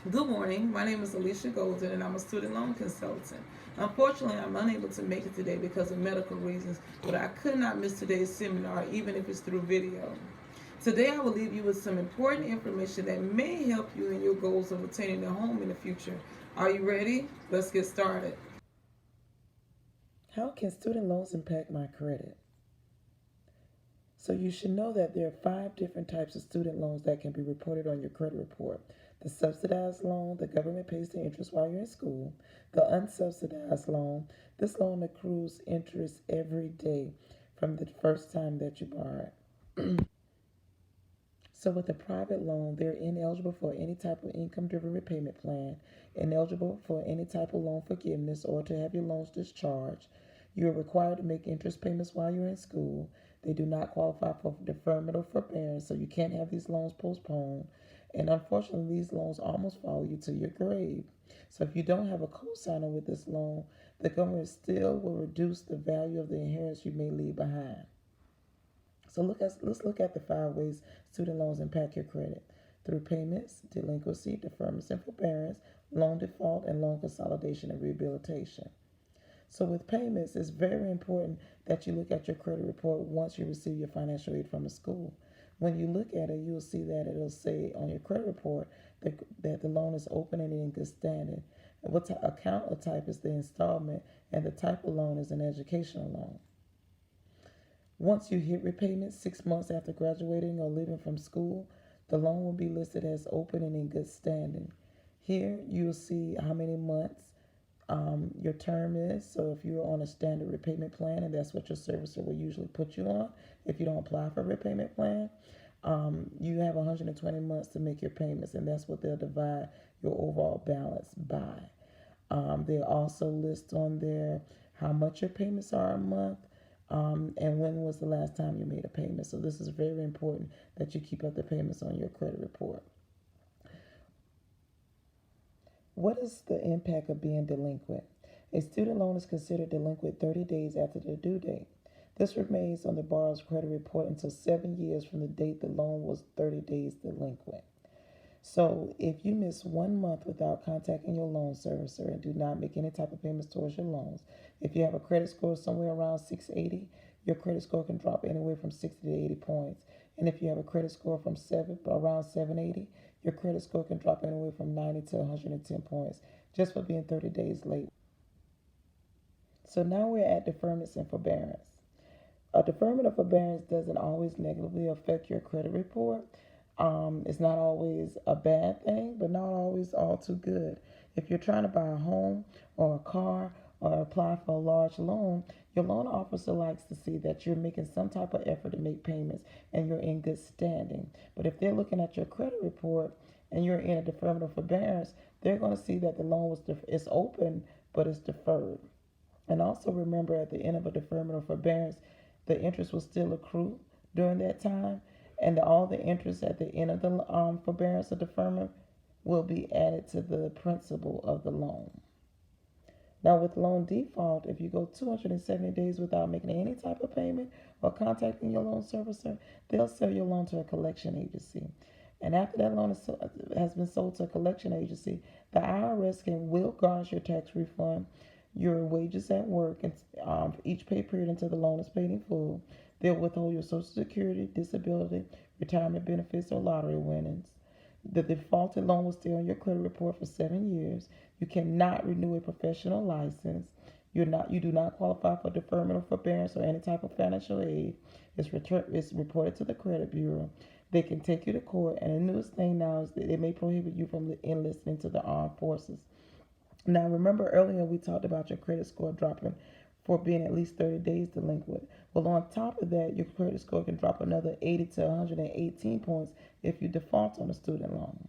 Good morning. My name is Alicia Golden, and I'm a student loan consultant. Unfortunately, I'm unable to make it today because of medical reasons, but I could not miss today's seminar, even if it's through video. Today, I will leave you with some important information that may help you in your goals of obtaining a home in the future. Are you ready? Let's get started. How can student loans impact my credit? So you should know that there are five different types of student loans that can be reported on your credit report. The subsidized loan, the government pays the interest while you're in school. The unsubsidized loan, this loan accrues interest every day from the first time that you borrow it. So with a private loan, they're ineligible for any type of income-driven repayment plan, ineligible for any type of loan forgiveness or to have your loans discharged. You are required to make interest payments while you're in school. They do not qualify for deferment or forbearance, so you can't have these loans postponed. And unfortunately, these loans almost follow you to your grave. So if you don't have a cosigner with this loan, the government still will reduce the value of the inheritance you may leave behind. So let's look at the five ways student loans impact your credit: through payments, delinquency, deferments and forbearance, loan default, and loan consolidation and rehabilitation. So with payments, it's very important that you look at your credit report once you receive your financial aid from a school. When you look at it, you'll see that it'll say on your credit report that the loan is open and in good standing. And what account type is the installment, and the type of loan is an educational loan. Once you hit repayment 6 months after graduating or leaving from school, the loan will be listed as open and in good standing. Here you'll see how many months your term is. So if you're on a standard repayment plan, and that's what your servicer will usually put you on, if you don't apply for a repayment plan, you have 120 months to make your payments, and that's what they'll divide your overall balance by. They'll also list on there how much your payments are a month, and when was the last time you made a payment. So this is very important that you keep up the payments on your credit report. What is the impact of being delinquent? A student loan is considered delinquent 30 days after the due date. This remains on the borrower's credit report until 7 years from the date the loan was 30 days delinquent. So if you miss 1 month without contacting your loan servicer and do not make any type of payments towards your loans, if you have a credit score somewhere around 680, your credit score can drop anywhere from 60 to 80 points. And if you have a credit score from around 780, your credit score can drop anywhere from 90 to 110 points just for being 30 days late. So now we're at deferments and forbearance. A deferment of forbearance doesn't always negatively affect your credit report. It's not always a bad thing, but not always all too good. If you're trying to buy a home or a car or apply for a large loan, your loan officer likes to see that you're making some type of effort to make payments and you're in good standing. But if they're looking at your credit report and you're in a deferment of forbearance, they're going to see that the loan is open but it's deferred. And also remember, at the end of a deferment or forbearance, the interest will still accrue during that time, and all the interest at the end of the forbearance or deferment will be added to the principal of the loan. Now, with loan default, if you go 270 days without making any type of payment or contacting your loan servicer, they'll sell your loan to a collection agency. And after that loan has been sold to a collection agency, the IRS will garnish your tax refund, your wages at work, and for each pay period until the loan is paid in full. They'll withhold your Social Security, disability, retirement benefits, or lottery winnings. The defaulted loan will stay on your credit report for 7 years. You cannot renew a professional license. You do not qualify for deferment or forbearance or any type of financial aid. It's reported to the credit bureau. They can take you to court, and the newest thing now is that they may prohibit you from enlisting to the armed forces. Now, remember earlier we talked about your credit score dropping for being at least 30 days delinquent. Well, on top of that, your credit score can drop another 80 to 118 points if you default on a student loan.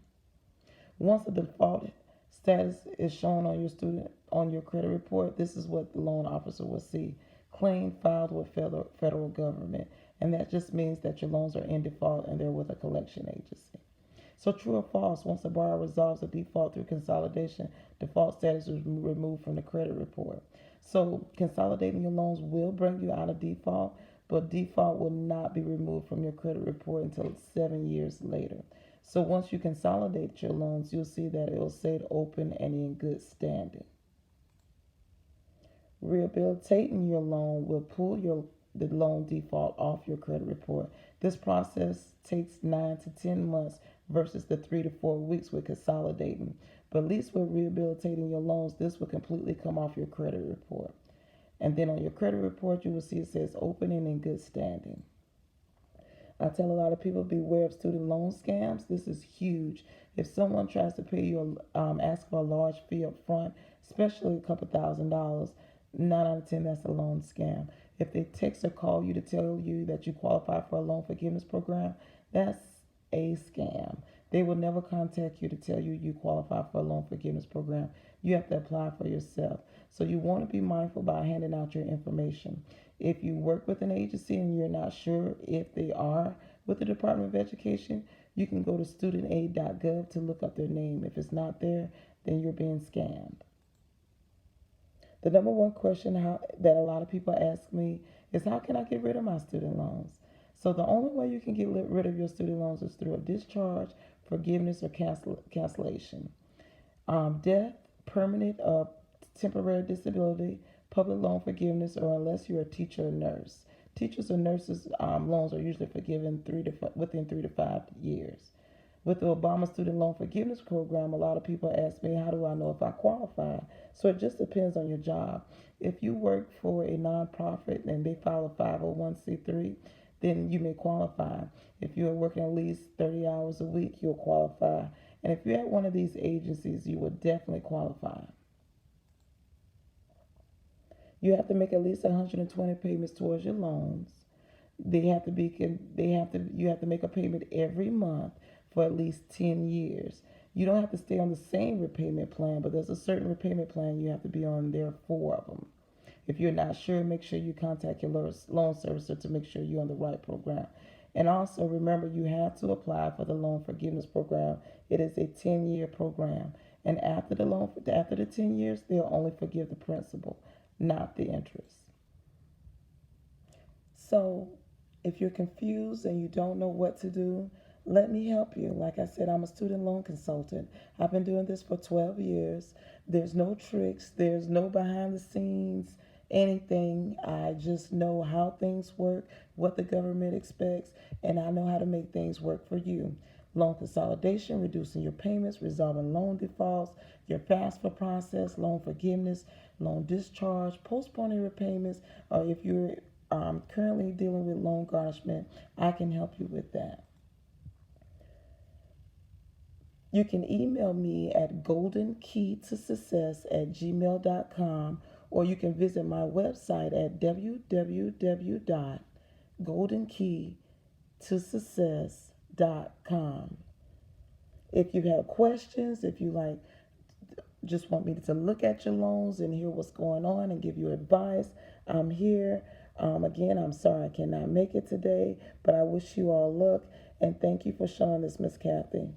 Once the default status is shown on your credit report, this is what the loan officer will see: claim filed with federal government, and that just means that your loans are in default and they're with a collection agency. So true or false, once a borrower resolves a default through consolidation, default status is removed from the credit report. So consolidating your loans will bring you out of default, but default will not be removed from your credit report until 7 years later. So once you consolidate your loans, you'll see that it will say open and in good standing. Rehabilitating your loan will pull the loan default off your credit report. This process takes 9 to 10 months versus the 3 to 4 weeks with consolidating. But at least with rehabilitating your loans, this will completely come off your credit report. And then on your credit report, you will see it says open and in good standing. I tell a lot of people beware of student loan scams. This is huge. If someone tries to pay you, ask for a large fee up front, especially a couple $1,000s, 9 out of 10, that's a loan scam. If they text or call you to tell you that you qualify for a loan forgiveness program, that's a scam. They will never contact you to tell you you qualify for a loan forgiveness program. You have to apply for yourself. So you want to be mindful about handing out your information. If you work with an agency and you're not sure if they are with the Department of Education, you can go to studentaid.gov to look up their name. If it's not there, then you're being scammed. The number one question that a lot of people ask me is, how can I get rid of my student loans? So the only way you can get rid of your student loans is through a discharge, forgiveness, or cancellation. Death, permanent or temporary disability, public loan forgiveness, or unless you're a teacher or nurse. Teachers or nurses' loans are usually forgiven within 3 to 5 years. With the Obama Student Loan Forgiveness Program, a lot of people ask me, how do I know if I qualify? So it just depends on your job. If you work for a nonprofit and they file a 501c3, then you may qualify. If you're working at least 30 hours a week, you'll qualify. And if you're at one of these agencies, you will definitely qualify. You have to make at least 120 payments towards your loans. You have to make a payment every month for at least 10 years. You don't have to stay on the same repayment plan, but there's a certain repayment plan you have to be on. There are 4 of them. If you're not sure, make sure you contact your loan servicer to make sure you're on the right program. And also remember, you have to apply for the loan forgiveness program. It is a 10-year program, and after the 10 years, they'll only forgive the principal, not the interest. So if you're confused and you don't know what to do, let me help you. Like I said, I'm a student loan consultant. I've been doing this for 12 years. There's no tricks, there's no behind the scenes anything. I just know how things work, what the government expects, and I know how to make things work for you. Loan consolidation, reducing your payments, resolving loan defaults, your FAFSA process, loan forgiveness, loan discharge, postponing repayments, or if you're currently dealing with loan garnishment, I can help you with that. You can email me at goldenkeytosuccess@gmail.com, or you can visit my website at www.goldenkeytosuccess.com. If you have questions, if you just want me to look at your loans and hear what's going on and give you advice, I'm here. Again, I'm sorry I cannot make it today, but I wish you all luck, and thank you for showing this, Miss Kathy.